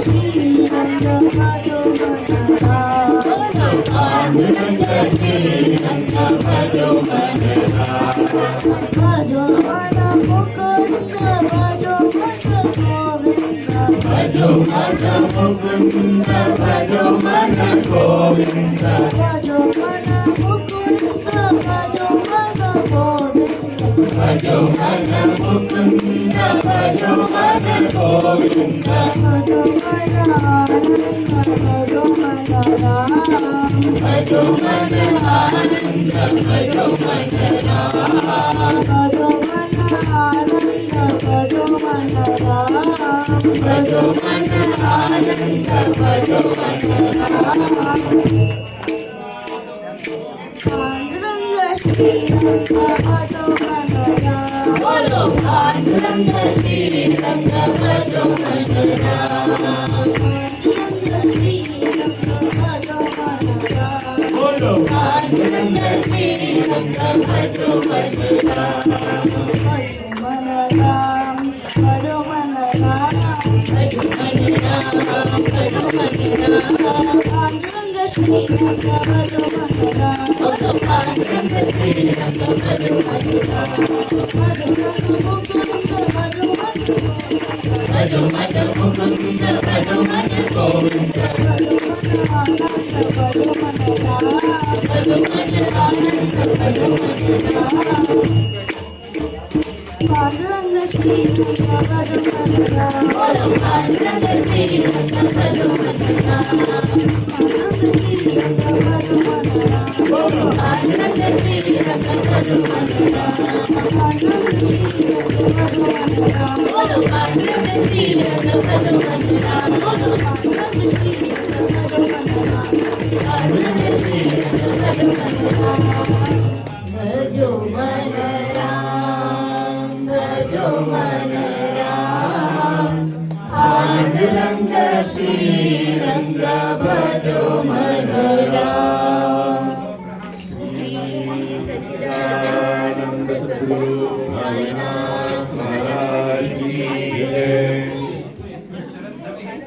श्रीरंग भजो मनरा पांडुरंग श्रीरंग भजो मनरा भजो मन मुकुंद भजो मन गोविंद भजो मन मुकुंद भजो मन गोविंद भजो मन मुकुंद भजो मन गोविंद भजो मन मुकुंद भजो मन गोविंद भजो मन आनंद भजो मन राम भजो मन आनंद भजो मन राम भजो मन आनंद भजो मन राम भजो मन आनंद भजो मन राम पांडुरंग श्रीरंग भजो मनरा बोलो पांडुरंग श्रीरंग भजो मनरा पांडुरंग श्रीरंग भजो मनरा बोलो पांडुरंग श्रीरंग भजो मनरा भजो मन राम भजो मन राम भजो मन राम भजो मन राम पांडुरंग श्रीरंग भजो मनरा बोलो पांडुरंग श्रीरंग भजो मनरा भजो मन मुकुंद भजो मन गोविंद भजो मन आनंद भजो मन राम भजो मन आनंद भजो मन राम पांडुरंग श्रीरंग भजो मनरा बोलो पांडुरंग श्रीरंग भजो मनरा पांडुरंग श्रीरंग भजो मनरा बोलो पांडुरंग श्रीरंग भजो मनरा पांडुरंग श्रीरंग भजो मनरा बोलो पांडुरंग श्रीरंग भजो मनरा बोलो पांडुरंग श्रीरंग भजो मनरा पांडुरंग श्रीरंग भजो मनरा भजो मन राम भजो मन राम पांडुरंग श्रीरंग भजो मन